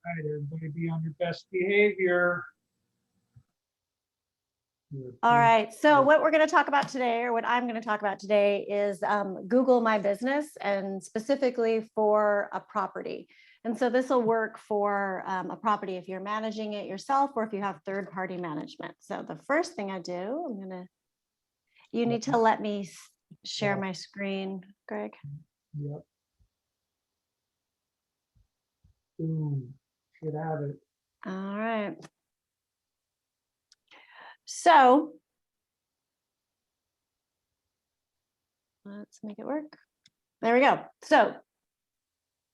right, everybody be on your best behavior. All right. So what we're going to talk about today, or what I'm going to talk about today, is Google My Business, and specifically for a property. And so this will work for a property if you're managing it yourself, or if you have third-party management. So the first thing I do, you need to let me share my screen, Greg. Yep. Boom. Should have it. All right. So let's make it work. There we go. So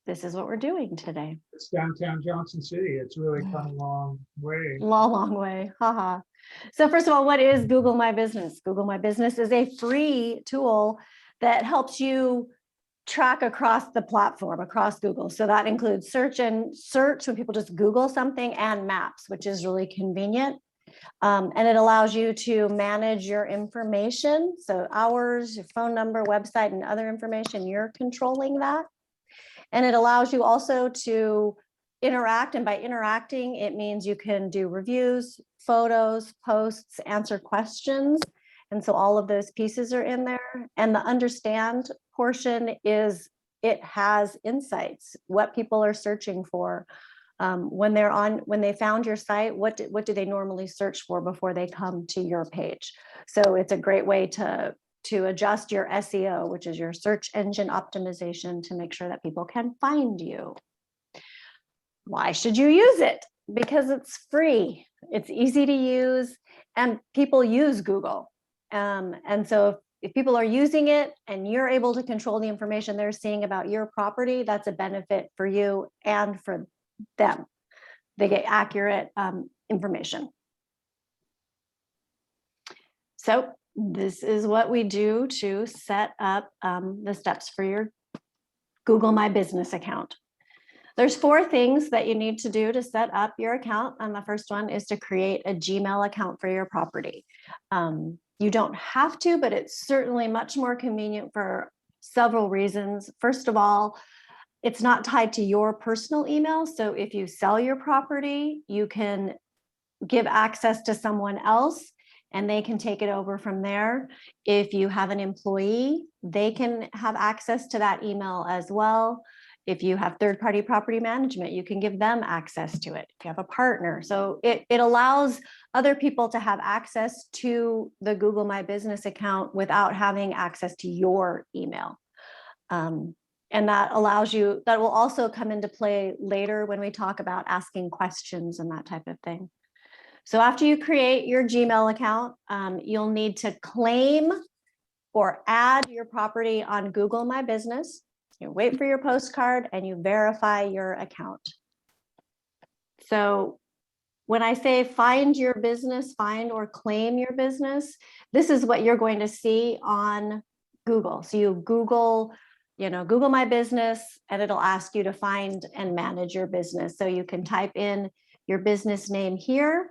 this is what we're doing today. It's downtown Johnson City. It's really come a long way. Long way. Haha. So first of all, what is Google My Business? Google My Business is a free tool that helps you track across the platform, across Google. So that includes search when people just Google something, and maps, which is really convenient. And it allows you to manage your information. So hours, your phone number, website, and other information, you're controlling that. And it allows you also to interact. And by interacting, it means you can do reviews, photos, posts, answer questions. And so all of those pieces are in there. And the understand portion is, it has insights, what people are searching for. When they found your site, what do they normally search for before they come to your page? So it's a great way to adjust your SEO, which is your search engine optimization, to make sure that people can find you. Why should you use it? Because it's free, it's easy to use, and people use Google. And so if people are using it and you're able to control the information they're seeing about your property, that's a benefit for you and for them. They get accurate information. So this is what we do to set up the steps for your Google My Business account. There's 4 things that you need to do to set up your account. And the first one is to create a Gmail account for your property. You don't have to, but it's certainly much more convenient for several reasons. First of all, it's not tied to your personal email. So if you sell your property, you can give access to someone else and they can take it over from there. If you have an employee, they can have access to that email as well. If you have third-party property management, you can give them access to it. If you have a partner. So it allows other people to have access to the Google My Business account without having access to your email. And that allows you, that will also come into play later when we talk about asking questions and that type of thing. So after you create your Gmail account, you'll need to claim or add your property on Google My Business. You wait for your postcard and you verify your account. So when I say find your business, find or claim your business, this is what you're going to see on Google. So you Google My Business, and it'll ask you to find and manage your business. So you can type in your business name here.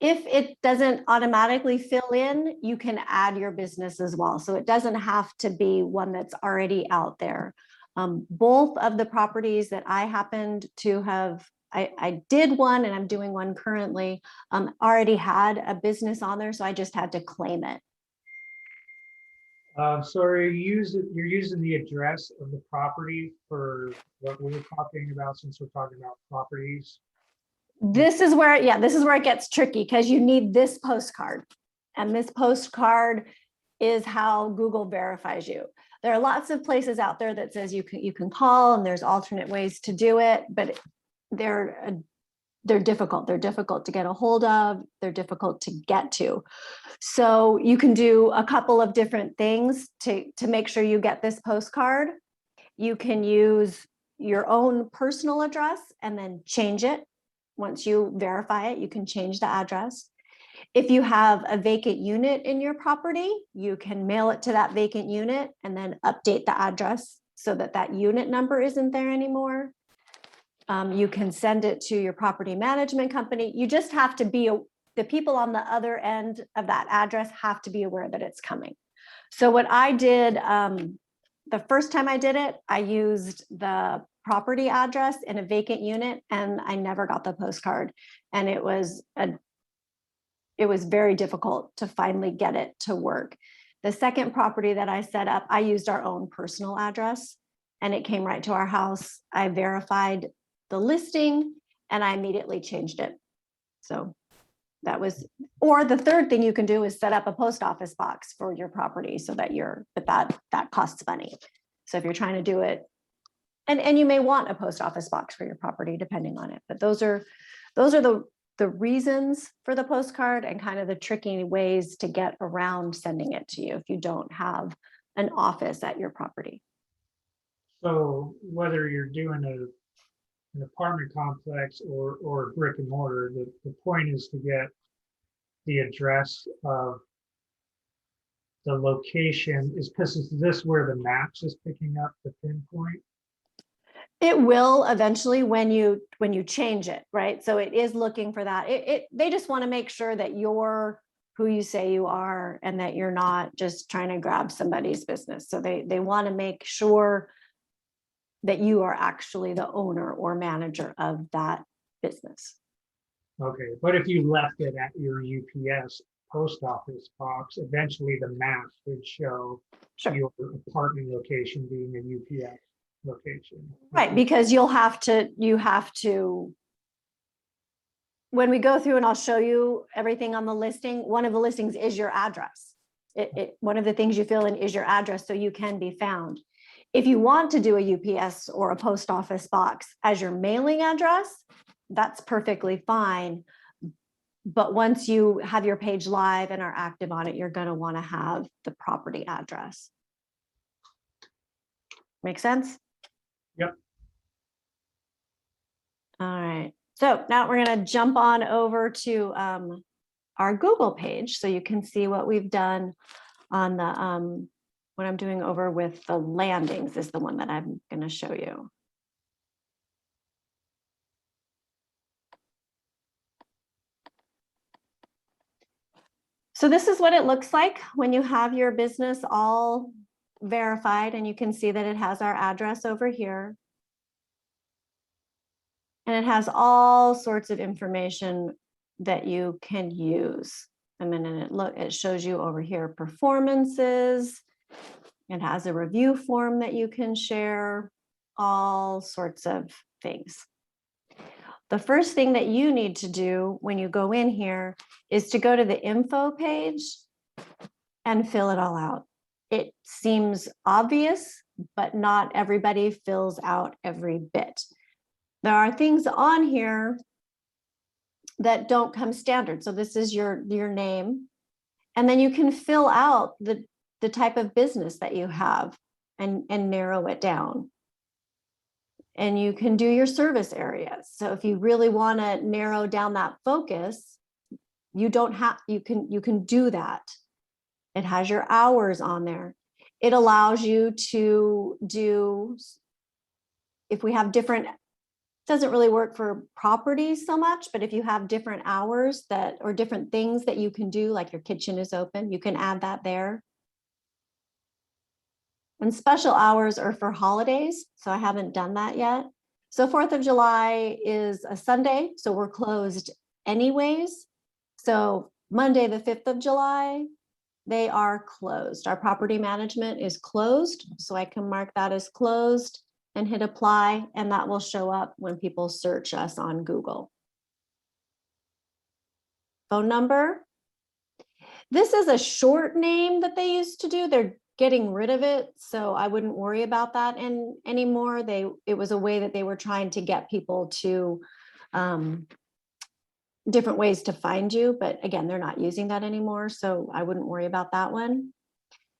If it doesn't automatically fill in, you can add your business as well. So it doesn't have to be one that's already out there. Both of the properties that I happened to have, I did one and I'm doing one currently, already had a business on there. So I just had to claim it. So you're using the address of the property for what we're talking about, since we're talking about properties. This is where it gets tricky, because you need this postcard, and this postcard is how Google verifies you. There are lots of places out there that says you can call, and there's alternate ways to do it, but they're difficult. They're difficult to get a hold of. They're difficult to get to. So you can do a couple of different things to make sure you get this postcard. You can use your own personal address and then change it. Once you verify it, you can change the address. If you have a vacant unit in your property, you can mail it to that vacant unit and then update the address so that that unit number isn't there anymore. You can send it to your property management company. You just have to be, the people on the other end of that address have to be aware that it's coming. So what I did, the first time I did it, I used the property address in a vacant unit, and I never got the postcard. And it was very difficult to finally get it to work. The second property that I set up, I used our own personal address, and it came right to our house. I verified the listing and I immediately changed it. So that was, or the third thing you can do is set up a post office box for your property so that but that costs money. So if you're trying to do it, and you may want a post office box for your property depending on it, but those are the reasons for the postcard and kind of the tricky ways to get around sending it to you if you don't have an office at your property. So whether you're doing an apartment complex or brick and mortar, the point is to get the address of the location. Is this where the maps is picking up the pinpoint? It will eventually when you change it, right? So it is looking for that. They just want to make sure that you're who you say you are and that you're not just trying to grab somebody's business. So they want to make sure that you are actually the owner or manager of that business. Okay, but if you left it at your UPS post office box, eventually the maps would show your apartment location being a UPS location. Right, because you have to, when we go through and I'll show you everything on the listing, one of the listings is your address. One of the things you fill in is your address so you can be found. If you want to do a UPS or a post office box as your mailing address, that's perfectly fine. But once you have your page live and are active on it, you're going to want to have the property address. Make sense? Yep. All right. So now we're going to jump on over to our Google page so you can see what we've done on the what I'm doing over with the landings is the one that I'm going to show you. So this is what it looks like when you have your business all verified, and you can see that it has our address over here. And it has all sorts of information that you can use. And then it shows you over here performances. It has a review form that you can share, all sorts of things. The first thing that you need to do when you go in here is to go to the info page and fill it all out. It seems obvious, but not everybody fills out every bit. There are things on here that don't come standard. So this is your name. And then you can fill out the type of business that you have and narrow it down. And you can do your service areas. So if you really want to narrow down that focus, you can do that. It has your hours on there. It allows you to do, if we have different, doesn't really work for properties so much, but if you have different hours or different things that you can do, like your kitchen is open, you can add that there. And special hours are for holidays, so I haven't done that yet. So 4th of July is a Sunday, so we're closed anyways. So Monday, the 5th of July, they are closed. Our property management is closed, so I can mark that as closed and hit apply, and that will show up when people search us on Google. Phone number. This is a short name that they used to do. They're getting rid of it, so I wouldn't worry about that anymore. It was a way that they were trying to get people to different ways to find you, but again, they're not using that anymore, so I wouldn't worry about that one.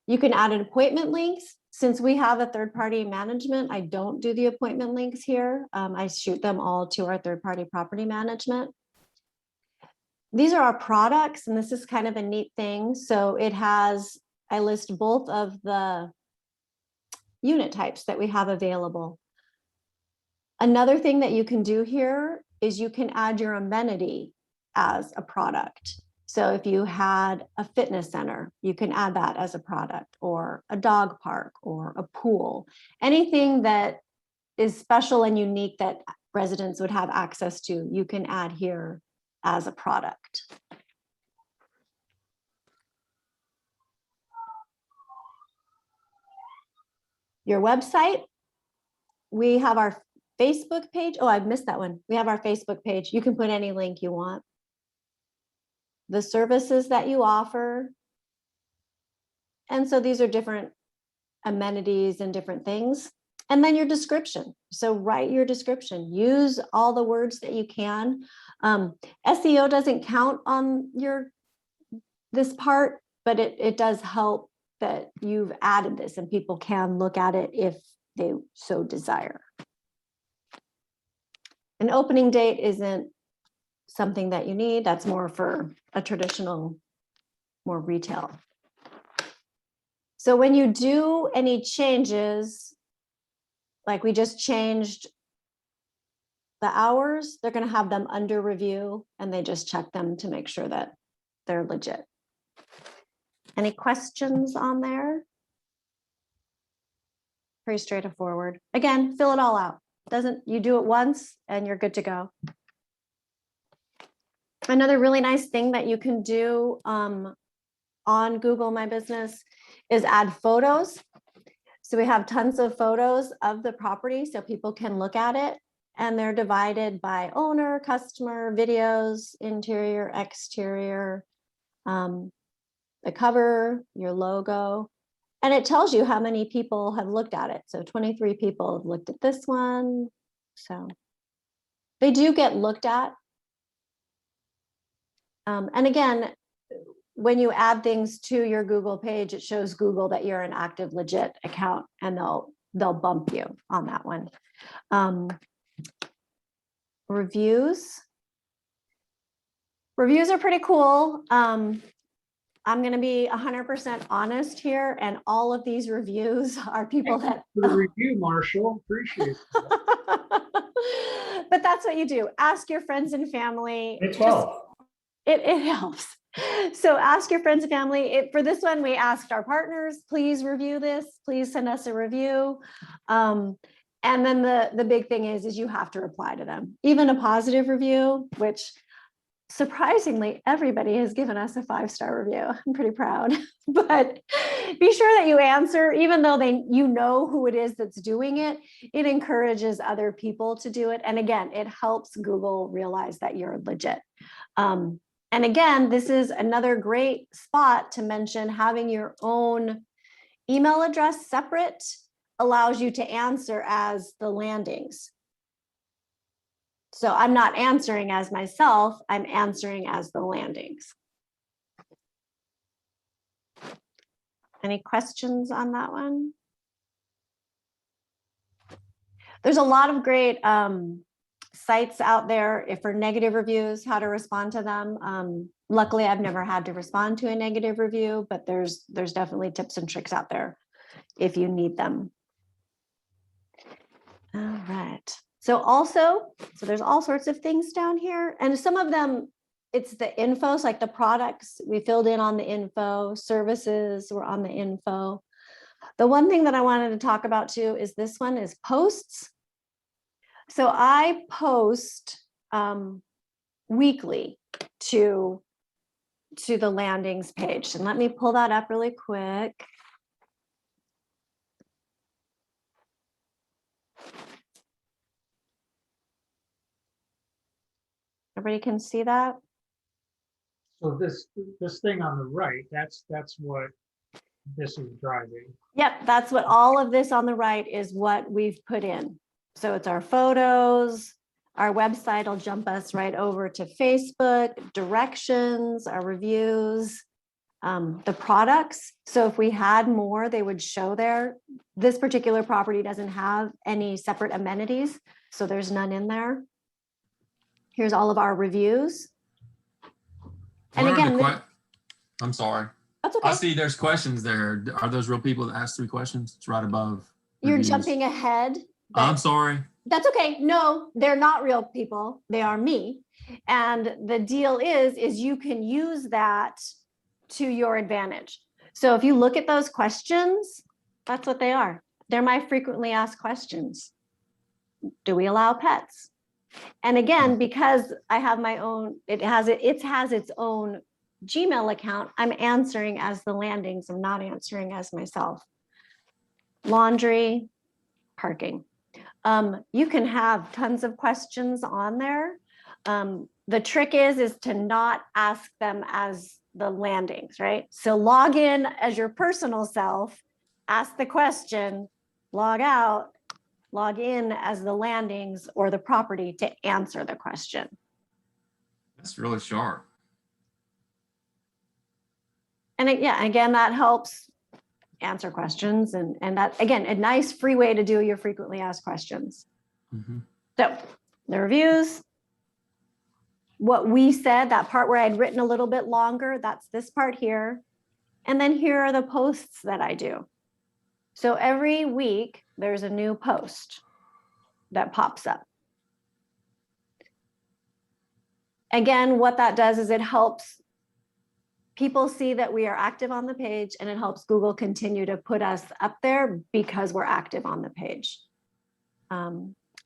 You can add an appointment links. Since we have a third-party management, I don't do the appointment links here. I shoot them all to our third-party property management. These are our products, and this is kind of a neat thing. So I list both of the unit types that we have available. Another thing that you can do here is you can add your amenity as a product. So if you had a fitness center, you can add that as a product, or a dog park, or a pool, anything that is special and unique that residents would have access to, you can add here as a product. Your website, we have our Facebook page. Oh, I missed that one. We have our Facebook page. You can put any link you want. The services that you offer. And so these are different amenities and different things. And then your description. So write your description, use all the words that you can. SEO doesn't count on this part, but it does help that you've added this and people can look at it if they so desire. An opening date isn't something that you need. That's more for a traditional, more retail. So when you do any changes, like we just changed the hours, they're going to have them under review and they just check them to make sure that they're legit. Any questions on there? Pretty straightforward. Again, fill it all out. You do it once and you're good to go. Another really nice thing that you can do on Google My Business is add photos. So we have tons of photos of the property so people can look at it, and they're divided by owner, customer, videos, interior, exterior, the cover, your logo, and it tells you how many people have looked at it. So 23 people have looked at this one. So they do get looked at. And again, when you add things to your Google page, it shows Google that you're an active, legit account, and they'll bump you on that one. Reviews are pretty cool. I'm going to be 100% honest here, and all of these reviews are people that for the review, Marshall. Appreciate it. But that's what you do. Ask your friends and family. It's 12. It helps. So ask your friends and family. For this one, we asked our partners, please review this. Please send us a review. And then the big thing is you have to reply to them. Even a positive review, which surprisingly, everybody has given us a 5-star review. I'm pretty proud. But be sure that you answer, even though you know who it is that's doing it. It encourages other people to do it. And again, it helps Google realize that you're legit. And again, this is another great spot to mention. Having your own email address separate allows you to answer as the landings. So I'm not answering as myself, I'm answering as the landings. Any questions on that one? There's a lot of great sites out there for negative reviews, how to respond to them. Luckily, I've never had to respond to a negative review, but there's definitely tips and tricks out there if you need them. All right. So there's all sorts of things down here, and some of them, it's the info, so like the products, we filled in on the info, services were on the info. The one thing that I wanted to talk about too is this one is posts. So I post weekly to the landings page. And let me pull that up really quick. Everybody can see that? So this thing on the right, that's what this is driving. Yep, that's what all of this on the right is what we've put in. So it's our photos, our website will jump us right over to Facebook, directions, our reviews, the products. So if we had more, they would show there. This particular property doesn't have any separate amenities, so there's none in there. Here's all of our reviews. And again, I'm sorry. That's okay. I see there's questions there. Are those real people that asked 3 questions? It's right above. You're reviews. jumping ahead. I'm sorry. That's okay. No, they're not real people. They are me. And the deal is you can use that to your advantage. So if you look at those questions, that's what they are. They're my frequently asked questions. Do we allow pets? And again, because I have my own, it has its own Gmail account, I'm answering as the landings. I'm not answering as myself. Laundry, parking. You can have tons of questions on there. The trick is to not ask them as the landings, right? So log in as your personal self, ask the question, log out, log in as the landings or the property to answer the question. That's really sharp. And yeah, again, that helps answer questions. And that, again, a nice free way to do your frequently asked questions. Mhm. So the reviews, what we said, that part where I'd written a little bit longer, that's this part here. And then here are the posts that I do. So every week there's a new post that pops up. Again, what that does is it helps people see that we are active on the page, and it helps Google continue to put us up there because we're active on the page.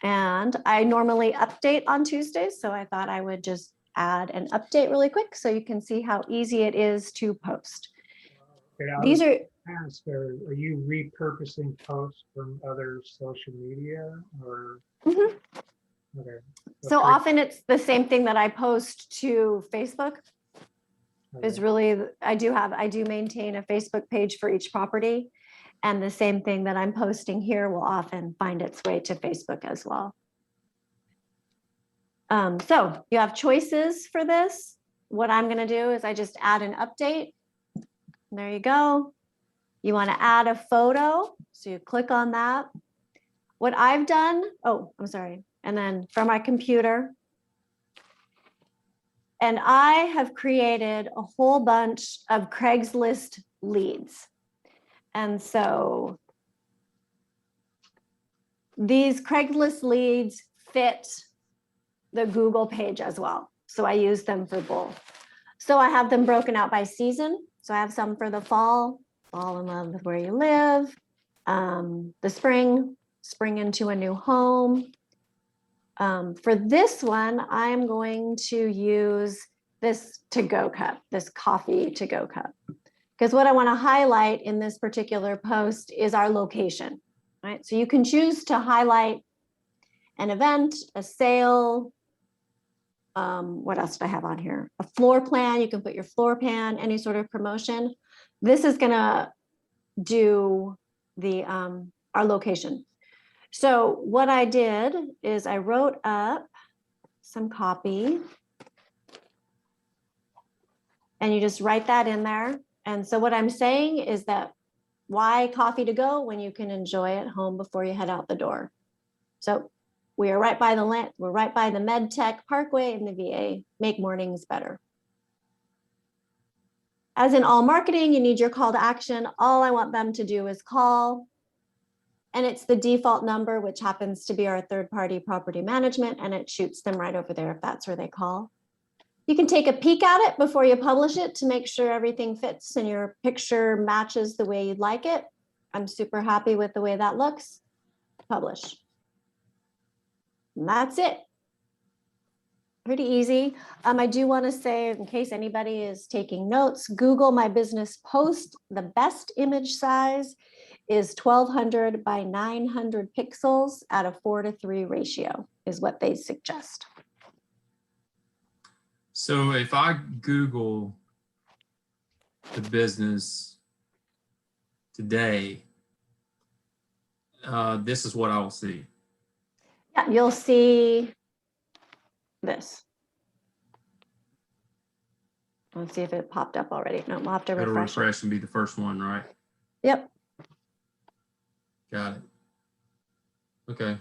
And I normally update on Tuesdays, so I thought I would just add an update really quick so you can see how easy it is to post. Okay, These are, are you repurposing posts from other social media or? Mhm. Okay. So often it's the same thing that I post to Facebook. Is really, I do maintain a Facebook page for each property. And the same thing that I'm posting here will often find its way to Facebook as well. So you have choices for this. What I'm going to do is I just add an update. There you go. You want to add a photo. So you click on that. What I've done, oh, I'm sorry. And then from my computer. And I have created a whole bunch of Craigslist leads. And so these Craigslist leads fit the Google page as well. So I use them for both. So I have them broken out by season. So I have some for the fall in love with where you live, the spring into a new home. For this one, I'm going to use this to-go cup, this coffee to-go cup. Because what I want to highlight in this particular post is our location, right? So you can choose to highlight an event, a sale. What else do I have on here? A floor plan. You can put your floor plan, any sort of promotion. This is going to do the our location. So what I did is I wrote up some copy, and you just write that in there. And so what I'm saying is that why coffee to go when you can enjoy it home before you head out the door? So we are right by we're right by the MedTech Parkway in the VA. Make mornings better. As in all marketing, you need your call to action. All I want them to do is call. And it's the default number, which happens to be our third-party property management, and it shoots them right over there if that's where they call. You can take a peek at it before you publish it to make sure everything fits and your picture matches the way you'd like it. I'm super happy with the way that looks. Publish. And that's it. Pretty easy. I do want to say, in case anybody is taking notes, Google My Business Post, the best image size is 1200 by 900 pixels at a 4:3 ratio is what they suggest. So if I Google the business today, this is what I will see. Yeah, you'll see this. Let's see if it popped up already. No, we'll have to It'll refresh. refresh and be the first one, right? Yep. Got it. Okay.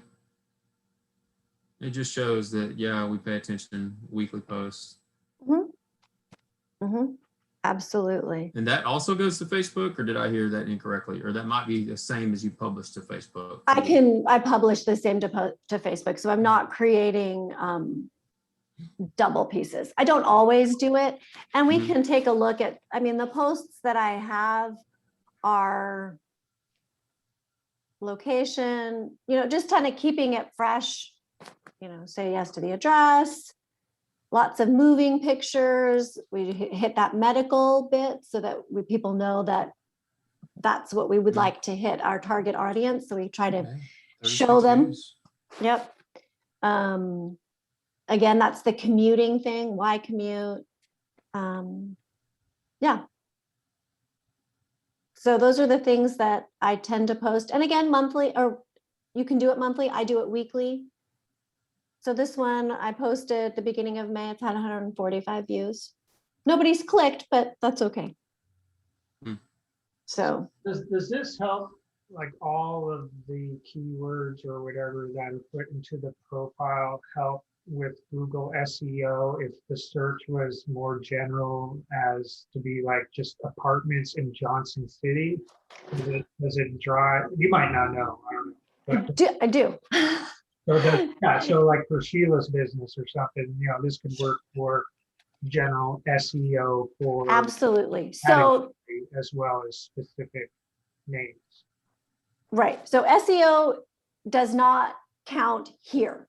It just shows that, yeah, we pay attention, weekly posts. Absolutely. And that also goes to Facebook, or did I hear that incorrectly? Or that might be the same as you publish to Facebook. I publish the same to Facebook, so I'm not creating double pieces. I don't always do it. And we can take a look at, I mean, the posts that I have are location, just kind of keeping it fresh, say yes to the address, lots of moving pictures. We hit that medical bit so that people know that that's what we would like to hit our target audience. So we try to Okay. show 36 them. views. Yep. Again, that's the commuting thing. Why commute? Yeah. So those are the things that I tend to post. And again, monthly, or you can do it monthly. I do it weekly. So this one I posted at the beginning of May. It's had 145 views. Nobody's clicked, but that's okay. Hmm. So Does this help, like all of the keywords or whatever that are put into the profile help with Google SEO if the search was more general as to be like just apartments in Johnson City? Does it drive, you might not know, I don't know. I do. So like for Sheila's business or something, this could work for general SEO for Absolutely. So, category as well as specific names. right. So SEO does not count here.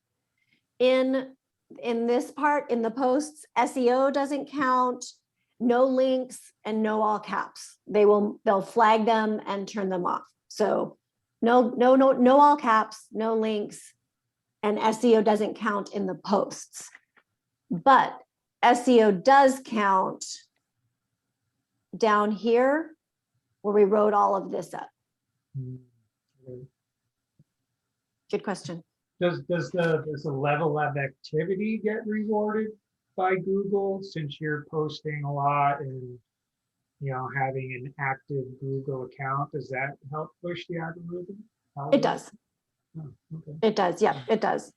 In this part, in the posts, SEO doesn't count, no links and no all caps. They'll flag them and turn them off. So no all caps, no links, and SEO doesn't count in the posts. But SEO does count down here where we wrote all of this up. Good question. Does the level of activity get rewarded by Google since you're posting a lot and having an active Google account? Does that help push the algorithm? It does. Oh, okay. It does. Yeah, it does.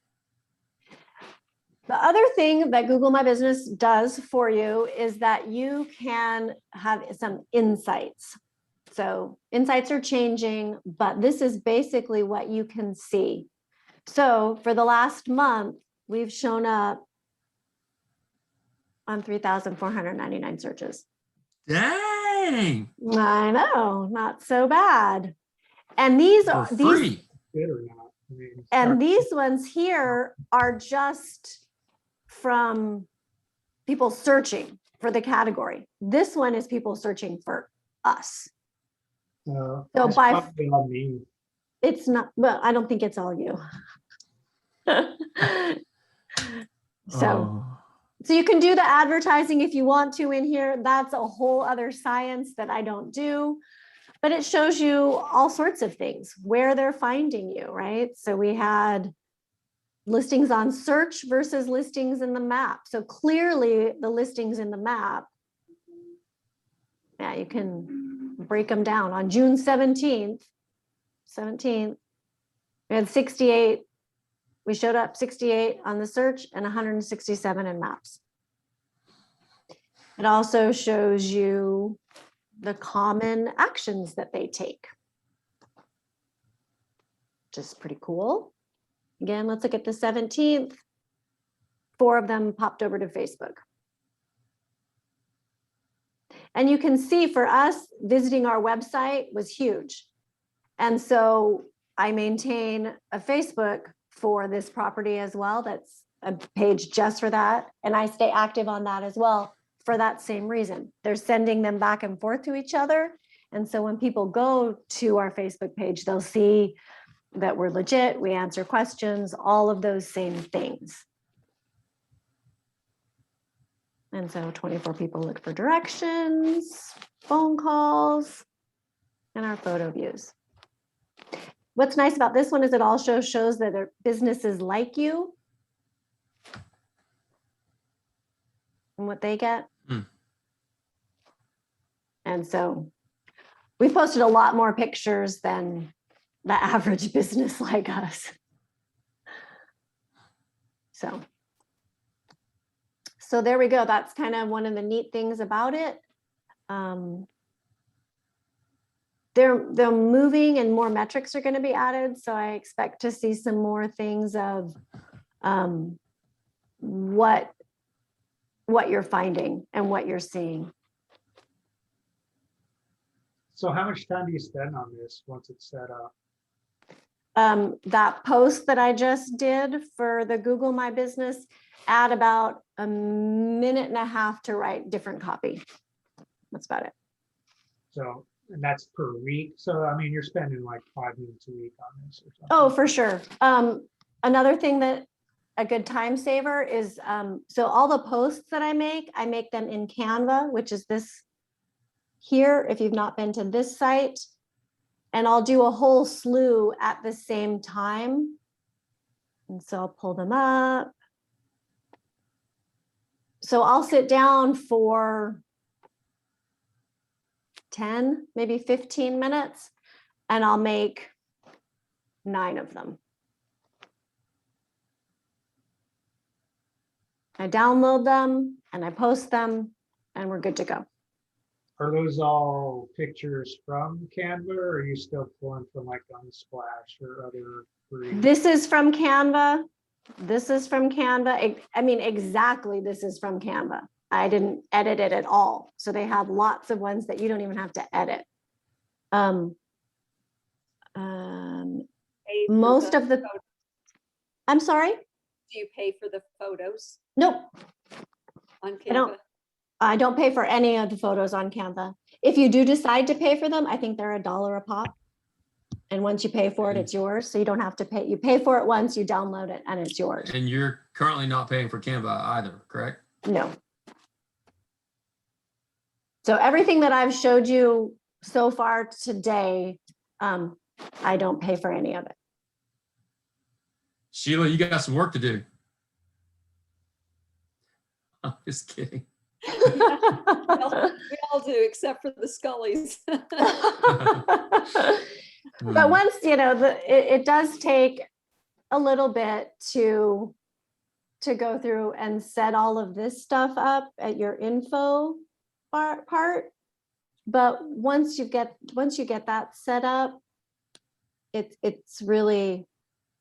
The other thing that Google My Business does for you is that you can have some insights. So insights are changing, but this is basically what you can see. So for the last month, we've shown up on 3,499 searches. Dang. I know, not so bad. And these For are free. Good or not? I mean, and these ones here are just from people searching for the category. This one is people searching for us. So that's by probably all me. it's not, well, I don't think it's all you. So you can do the advertising if you want to in here. That's a whole other science that I don't do, but it shows you all sorts of things, where they're finding you, right? So we had listings on search versus listings in the map. So clearly the listings in the map, yeah, you can break them down. On June 17th, we had 68. We showed up 68 on the search and 167 in maps. It also shows you the common actions that they take. Just pretty cool. Again, let's look at the 17th. 4 of them popped over to Facebook. And you can see for us, visiting our website was huge. And so I maintain a Facebook for this property as well. That's a page just for that. And I stay active on that as well for that same reason. They're sending them back and forth to each other. And so when people go to our Facebook page, they'll see that we're legit, we answer questions, all of those same things. And so 24 people look for directions, phone calls, and our photo views. What's nice about this one is it also shows that their businesses like you and what they get. And so we posted a lot more pictures than the average business like us. So there we go. That's kind of one of the neat things about it. They're moving and more metrics are going to be added. So I expect to see some more things of what you're finding and what you're seeing. So how much time do you spend on this once it's set up? that post that I just did for the Google My Business, add about a minute and a half to write different copy. That's about it. So, and that's per week. So, I mean, you're spending like 5 minutes a week on this or something. Oh, for sure. Another thing that a good time saver is, so all the posts that I make them in Canva, which is this here, if you've not been to this site, and I'll do a whole slew at the same time. And so I'll pull them up. So I'll sit down for 10, maybe 15 minutes, and I'll make 9 of them. I download them and I post them and we're good to go. Are those all pictures from Canva, or are you still pulling from like Unsplash or other free? This is from Canva. This is from Canva. I mean, exactly, this is from Canva. I didn't edit it at all. So they have lots of ones that you don't even have to edit. Most of the, I'm sorry? Do you pay for the photos Nope, on I don't. Canva? I don't pay for any of the photos on Canva. If you do decide to pay for them, I think they're $1 a pop. And once you pay for it, it's yours. So you don't have to pay. You pay for it once, you download it, and it's yours. And you're currently not paying for Canva either, correct? No. So everything that I've showed you so far today, I don't pay for any of it. Sheila, you got some work to do. I'm just kidding. Well, we all do, except for the Scullys. But once, it does take a little bit to go through and set all of this stuff up at your info part. But once you get that set up, it's really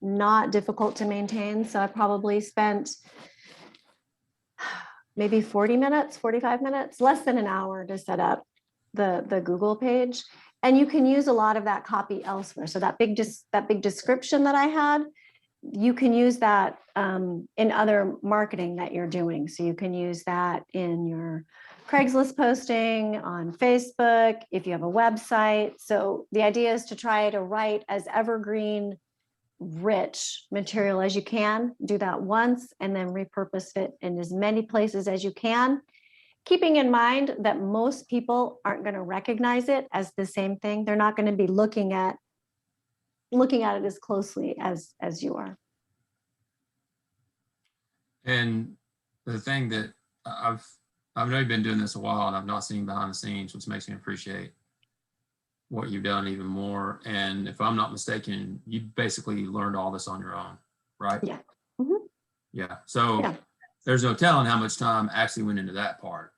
not difficult to maintain. So I probably spent maybe 40 minutes, 45 minutes, less than an hour to set up the Google page. And you can use a lot of that copy elsewhere. So that big description that I had, you can use that in other marketing that you're doing. So you can use that in your Craigslist posting, on Facebook, if you have a website. So the idea is to try to write as evergreen, rich material as you can. Do that once and then repurpose it in as many places as you can, keeping in mind that most people aren't going to recognize it as the same thing. They're not going to be looking at it as closely as you are. And the thing that I've know you've been doing this a while and I've not seen behind the scenes, which makes me appreciate what you've done even more. And if I'm not mistaken, you basically learned all this on your own, right? Yeah. Mm-hmm. Yeah. So Yeah. There's no telling how much time actually went into that part.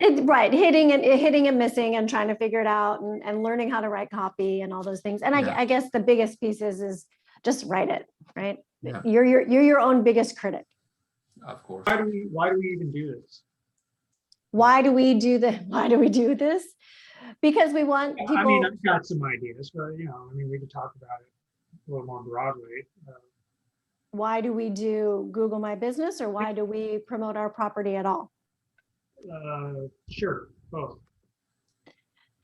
Right, hitting and missing and trying to figure it out and learning how to write copy and all those things. And Yeah. I guess the biggest piece is just write it, right? Yeah. You're your own biggest critic. Of course. Why do we even do this? Why do we do this? Because we want people. I mean, I've got some ideas, but we could talk about it a little more broadly. Why do we do Google My Business, or why do we promote our property at all? Sure, both.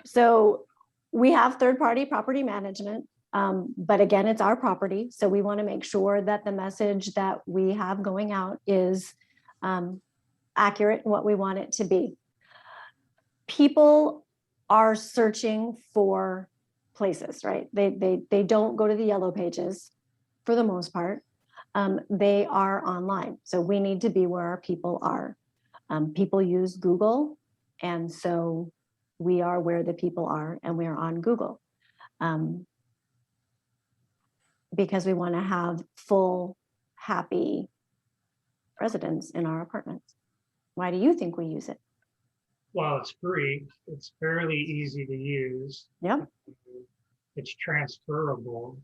So we have third-party property management, but again, it's our property. So we want to make sure that the message that we have going out is accurate in what we want it to be. People are searching for places, right? They don't go to the yellow pages for the most part. They are online. So we need to be where our people are. People use Google, and so we are where the people are, and we are on Google because we want to have full, happy residents in our apartments. Why do you think we use it? Well, it's free. It's fairly easy to use. Yep. It's transferable.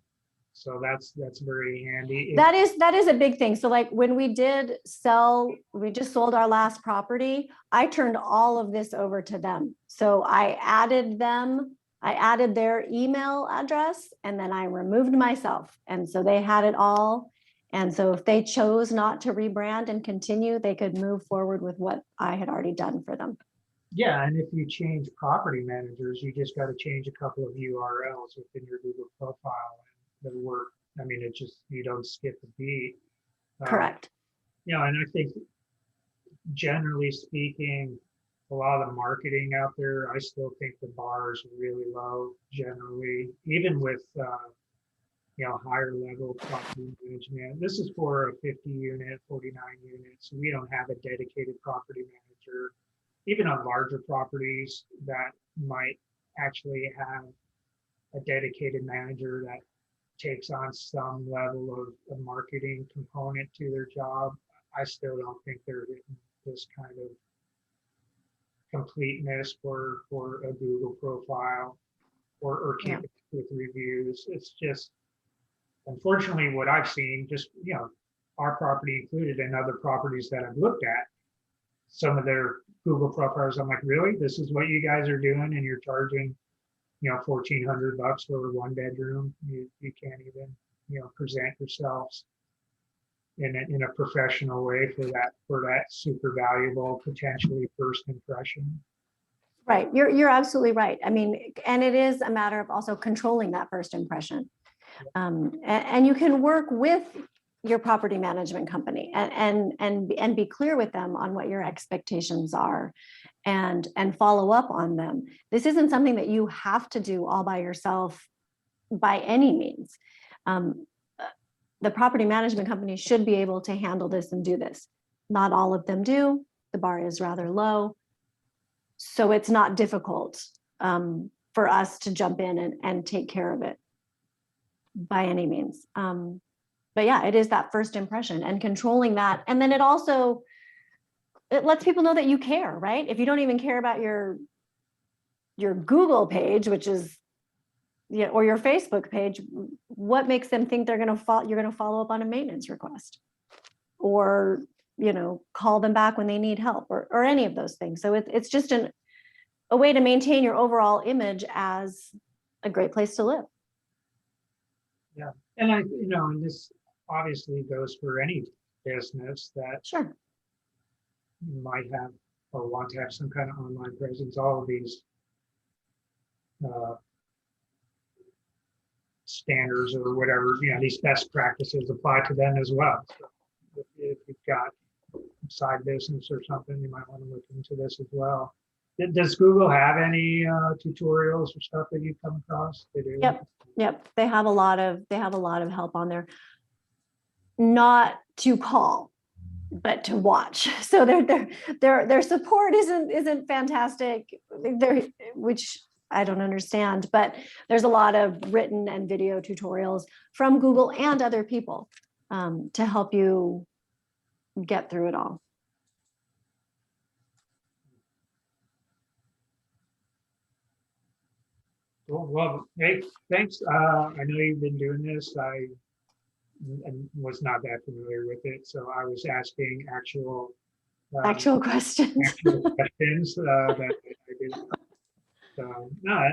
So that's very handy. That is a big thing. So like when we just sold our last property, I turned all of this over to them. So I added them I added their email address and then I removed myself. And so they had it all. And so if they chose not to rebrand and continue, they could move forward with what I had already done for them. Yeah, and if you change property managers, you just got to change a couple of URLs within your Google profile, and it'll work. I mean, it just, you don't skip a beat. Correct. You know, and I think generally speaking, a lot of the marketing out there, I still think the bar is really low generally, even with, you know, higher level property management. This is for a 50 unit, 49 units. We don't have a dedicated property manager. Even on larger properties that might actually have a dedicated manager that takes on some level of a marketing component to their job, I still don't think they're hitting this kind of completeness for a Google profile or keeping up with reviews. It's just, unfortunately, what I've seen, just, you know, our property included and other properties that I've looked at, some of their Google profiles, I'm like, really? This is what you guys are doing, and you're charging, you know, $1,400 for a 1-bedroom. You can't even, you know, present yourselves in a professional way for that super valuable, potentially first impression. Right. You're absolutely right. I mean, and it is a matter of also controlling that first impression. And you can work with your property management company and be clear with them on what your expectations are and follow up on them. This isn't something that you have to do all by yourself by any means. The property management company should be able to handle this and do this. Not all of them do. The bar is rather low. So it's not difficult for us to jump in and take care of it by any means. But yeah, it is that first impression and controlling that. And then it lets people know that you care, right? If you don't even care about your Google page, which is, you know, or your Facebook page, what makes them think you're going to follow up on a maintenance request or, you know, call them back when they need help or any of those things. So it's just a way to maintain your overall image as a great place to live. Yeah, and you know, and this obviously goes for any business that Sure. might have or want to have some kind of online presence. All of these standards or whatever, you know, these best practices apply to them as well. So if you've got a side business or something, you might want to look into this as well. Does Google have any tutorials or stuff that you come across? They do? Yep. They have a lot of help on there. Not to call, but to watch. So their support isn't fantastic, which I don't understand, but there's a lot of written and video tutorials from Google and other people to help you get through it all. Cool. Well, hey, thanks. I know you've been doing this. I was not that familiar with it, so I was asking actual questions. actual questions that I did. So no,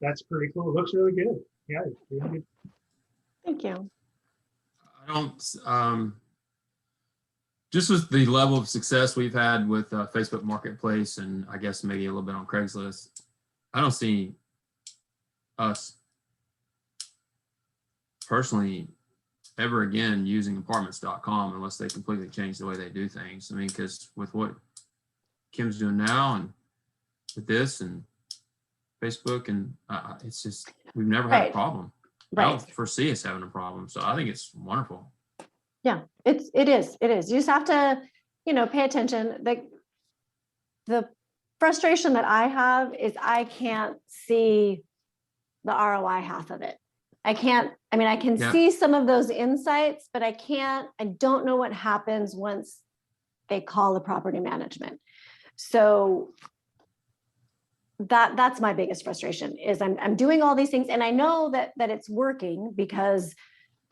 that's pretty cool. It looks really good. Yeah, it's really good. Thank you. I don't, just with the level of success we've had with Facebook Marketplace and I guess maybe a little bit on Craigslist, I don't see us personally ever again using apartments.com unless they completely change the way they do things. I mean, because with what Kim's doing now and with this and Facebook and it's just, we've never had a problem. I don't foresee us having a problem. So I think it's wonderful. Yeah, it is. You just have to, you know, pay attention. The frustration that I have is I can't see the ROI half of it. I can see some of those insights, but I don't know what happens once they call the property management. So that's my biggest frustration is I'm doing all these things and I know that it's working because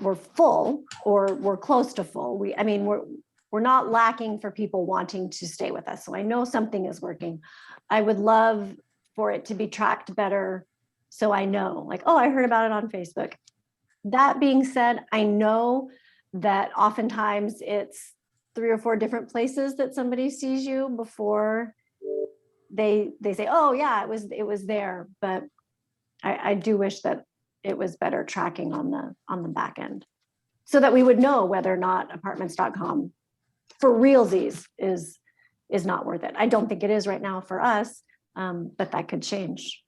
we're full or we're close to full. We're not lacking for people wanting to stay with us. So I know something is working. I would love for it to be tracked better So I know, like, oh, I heard about it on Facebook. That being said, I know that oftentimes it's 3 or 4 different places that somebody sees you before they say, oh yeah, it was there. But I do wish that it was better tracking on the back end, so that we would know whether or not apartments.com for realsies is not worth it. I don't think it is right now for us, but that could change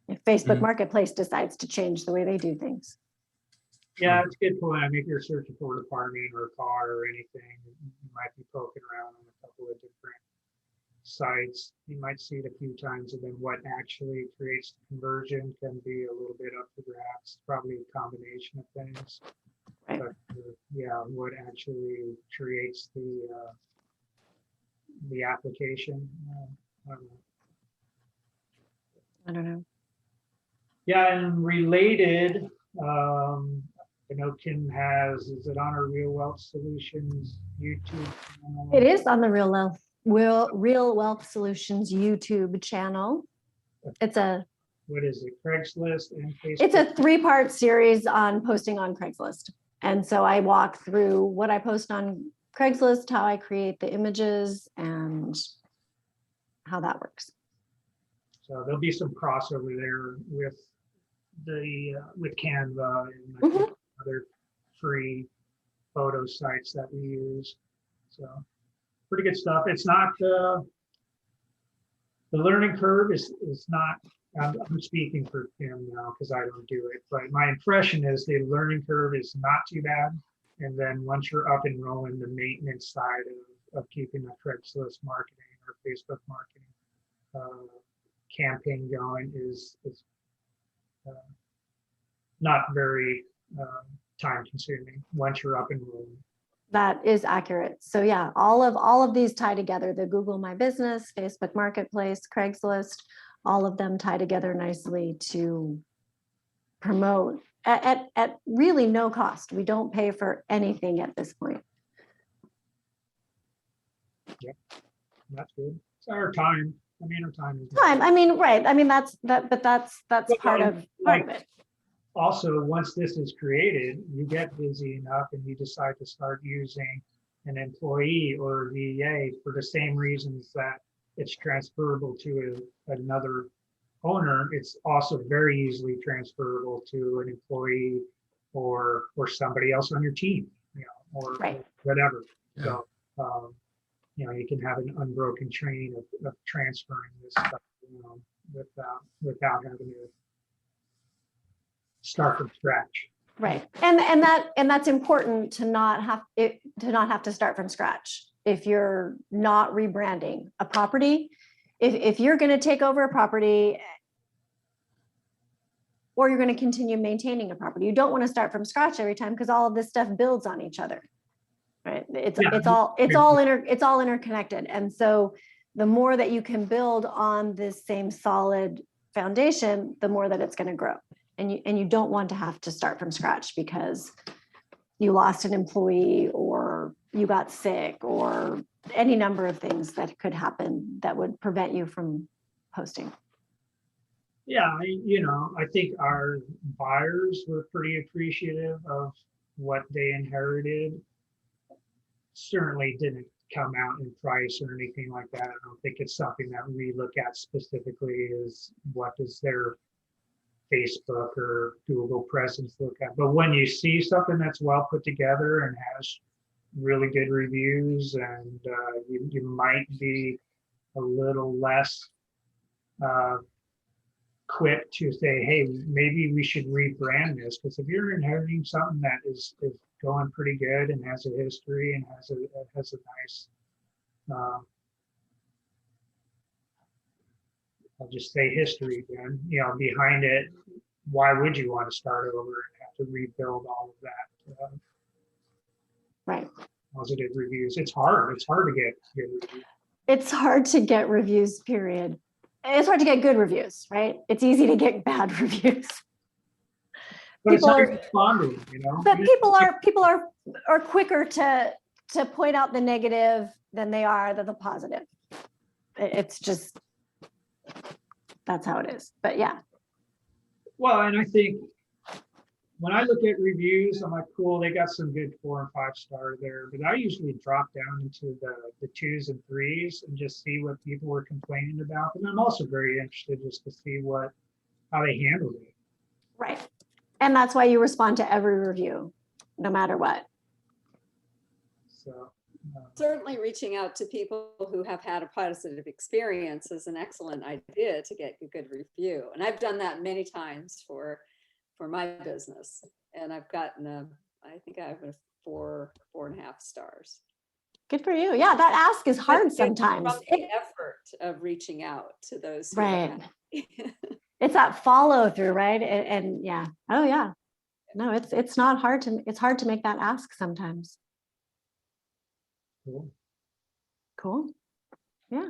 if Facebook Mhm. Marketplace decides to change the way they do things. Yeah, it's a good point. I mean, if you're searching for an apartment or a car or anything, you might be poking around on a couple of different sites. You might see it a few times, and then what actually creates the conversion can be a little bit up for grabs. Probably a combination of things. Right. But yeah, what actually creates the application? I don't know. I don't know. Yeah, and related, I know Kim is it on our Real Wealth Solutions YouTube channel? It is on the Real Wealth Solutions YouTube channel. It's a What is it, Craigslist and Facebook? It's a 3-part series on posting on Craigslist. And so I walk through what I post on Craigslist, how I create the images, and how that works. So there'll be some crossover there with with Canva and I think other free photo sites that we use. So pretty good stuff. It's not the learning curve is not. I'm speaking for Kim now because I don't do it, but my impression is the learning curve is not too bad. And then once you're up and rolling, the maintenance side of keeping the Craigslist marketing or Facebook marketing campaign going is not very time consuming once you're up and rolling. That is accurate. So yeah, all of these tie together: the Google My Business, Facebook Marketplace, Craigslist, all of them tie together nicely to promote at really no cost. We don't pay for anything at this point. Yep, that's good. It's our time. I mean, our time is Time. I mean, right. I mean, that's part of it. Also, once this is created, you get busy enough and you decide to start using an employee or a VA for the same reasons that it's transferable to another owner. It's also very easily transferable to an employee or somebody else on your team, or Right. whatever. Yeah. So, you can have an unbroken chain of transferring this stuff, without having to start from scratch. Right. And that's important to not have to start from scratch. If you're not rebranding a property, if you're going to take over a property or you're going to continue maintaining a property, you don't want to start from scratch every time, because all of this stuff builds on each other. Right. It's all interconnected. And so the more that you can build on this same solid foundation, the more that it's going to grow. And you don't want to have to start from scratch because you lost an employee or you got sick or any number of things that could happen that would prevent you from posting. Yeah, I think our buyers were pretty appreciative of what they inherited. Certainly didn't come out in price or anything like that. I don't think it's something that we look at specifically is what does their Facebook or Google presence look at. But when you see something that's well put together and has really good reviews, and you might be a little less quick to say, hey, maybe we should rebrand this, because if you're inheriting something that is going pretty good and has a history and has a nice I'll just say history again, behind it, why would you want to start over and have to rebuild all of that? Right. Positive reviews. It's hard to get good reviews. It's hard to get reviews, period. It's hard to get good reviews, right? It's easy to get bad reviews. But it's not responding, But people are quicker to point out the negative than they are the positive. It's just, that's how it is. But yeah. Well, and I think when I look at reviews, I'm like, cool, they got some good 4 and 5 star there, but I usually drop down into the 2s and 3s and just see what people were complaining about. And I'm also very interested just to see how they handled it. Right. And that's why you respond to every review, no matter what. So, Certainly reaching out to people who have had a positive experience is an excellent idea to get a good review. And I've done that many times for my business. And I've gotten I think I have a 4.5 stars. Good for you. Yeah, that ask is hard But sometimes. from the effort of reaching out to those who Right. have. It's that follow through, right? And yeah. Oh yeah. No, it's not hard it's hard to make that ask sometimes. cool. Cool. Yeah.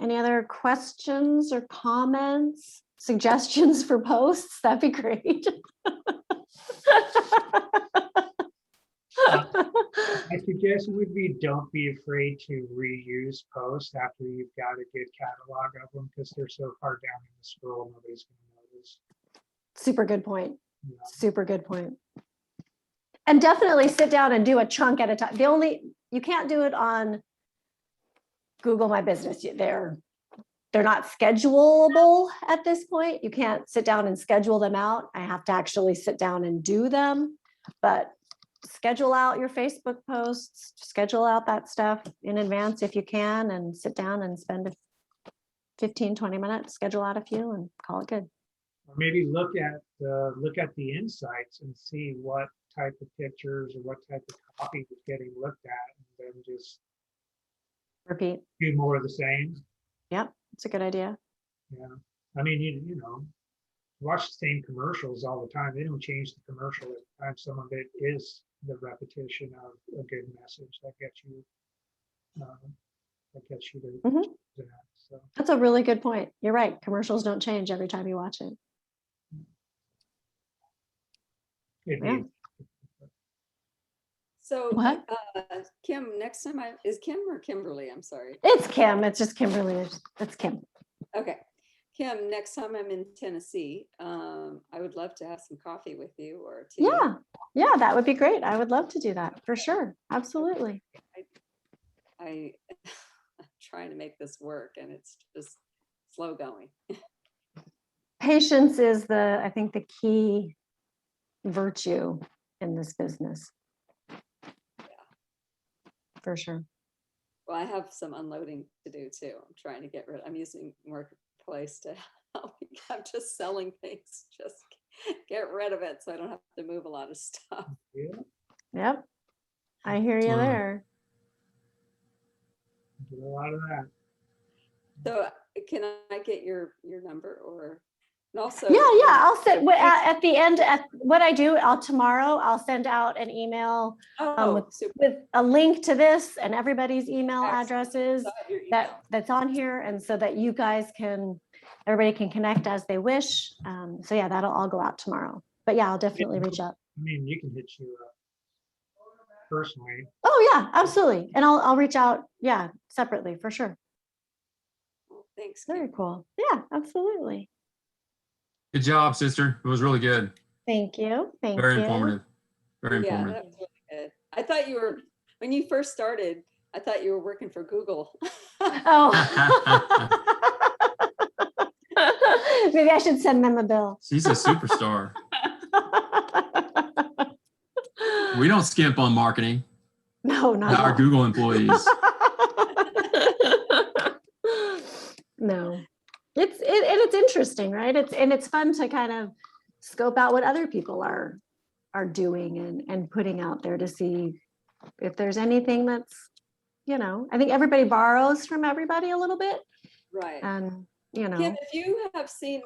Any other questions or comments, suggestions for posts? That'd be great. My suggestion would be don't be afraid to reuse posts after you've got a good catalog of them because they're so far down in the scroll, nobody's going to notice. Super good point. You know? Super good point. And definitely sit down and do a chunk at a time. You can't do it on Google My Business. They're not schedulable at this point. You can't sit down and schedule them out. I have to actually sit down and do them, but schedule out your Facebook posts, schedule out that stuff in advance if you can, and sit down and spend 15-20 minutes, schedule out a few and call it good. Or maybe look at the insights and see what type of pictures or what type of copy is getting looked at, and then just Repeat. do more of the same. Yep, it's a good idea. Yeah, I mean, you know, watch the same commercials all the time. They don't change the commercial every time. Some of it is the repetition of a good message that gets you to Mhm. that. So That's a really good point. You're right. Commercials don't change every time you watch it. it'd be Yeah. So What? Kim, next time is Kim or Kimberly? I'm sorry. It's Kim. It's just Kimberly. It's Kim. Okay. Kim, next time I'm in Tennessee, I would love to have some coffee with you or tea. Yeah. Yeah, that would be great. I would love to do that for sure. Absolutely. I'm trying to make this work and it's just slow going. Patience is I think the key virtue in this business. For sure. Well, I have some unloading to do too. I'm using Marketplace to help me. I'm just selling things, just get rid of it so I don't have to move a lot of stuff. yeah, Yep. I hear you there. do a lot of that. So can I get your number or and also? Yeah, I'll send at the end. What I do, tomorrow I'll send out an email Super. with a link to this and everybody's email Excellent. addresses Your email. that's on here, and so that you guys everybody can connect as they wish. So yeah, that'll all go out tomorrow. But yeah, I'll definitely reach out. I mean, you can hit you up personally. Oh yeah, absolutely, and I'll reach out. Yeah, separately for sure. Thanks. Kim. Very cool. Yeah, absolutely. Good job, sister. It was really good. Thank you. Thank Very you. informative. Very Yeah, informative. that was really good. I thought you were, when you first started, I thought you were working for Google. Oh. Maybe I should send them a bill. She's a superstar. We don't skimp on marketing. No, not Not at our all. Google employees. No, it's interesting, right? It's fun to kind of scope out what other people are doing and putting out there to see if there's anything that's, I think everybody borrows from everybody a little bit, Right. and Kim, if you have seen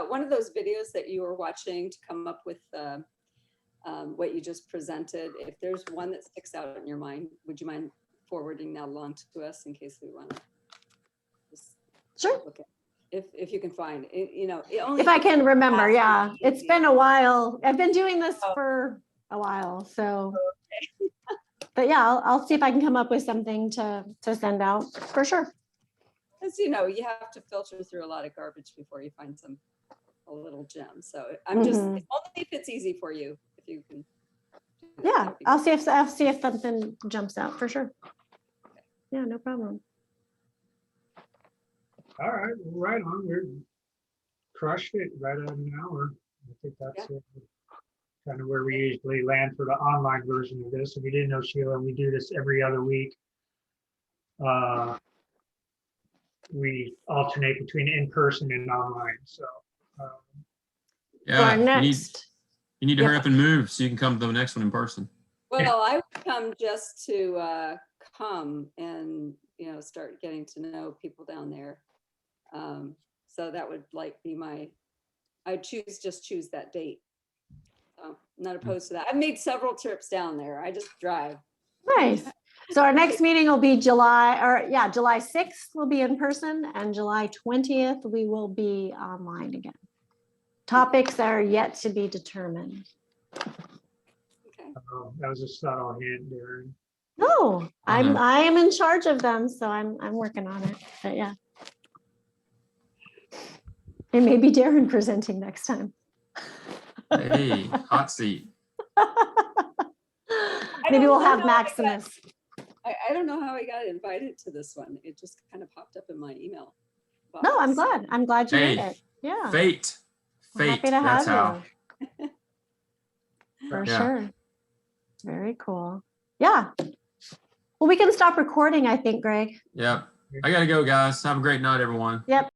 one of those videos that you were watching to come up with what you just presented, if there's one that sticks out in your mind, would you mind forwarding that along to us in case we want to? Sure. Okay. If you can find it, If I can remember, fast yeah, and it's easy. been a while. I've been doing this Oh. for a while, so. But yeah, I'll see if I can come up with something to send out for sure. As you know, you have to filter through a lot of garbage before you find some a little gem. So I'm just, Mhm. only if it's easy for you, if you can. do that, Yeah, that'd be I'll great. see if something jumps out for sure. Yeah, no problem. All right, right on. We're crushed it right at an hour. I think that's kind of where we usually land for the online version of this. If you didn't know, Sheila, we do this every other week. We alternate between in-person and online, so. um, So our Yeah, next, you need to Yep. hurry up and move so you can come to the next one in person. Well, I would come just to come and, start getting to know people down there. So that would like be I'd choose that date. So I'm not opposed to that. I've made several trips down there. I just drive. nice. So our next meeting will be July 6th will be in person, and July 20th, we will be online again. Topics are yet to be determined. Okay. That was a subtle hint, Darren. No, I Mhm. am in charge of them, so I'm working on it, but yeah. It may be Darren presenting next time. Hey, hot seat. Maybe don't we'll know have how I got- Maximus. I don't know how I got invited to this one. It just kind of popped up in my email. No, I'm box. glad. I'm glad you made Hey, it. Yeah. Fate. We're Fate. happy to That's have how. you. For Yeah. sure. Very cool. Yeah. Well, we can stop recording, I think, Greg. Yep. I gotta go, guys. Have a great night, everyone. Yep.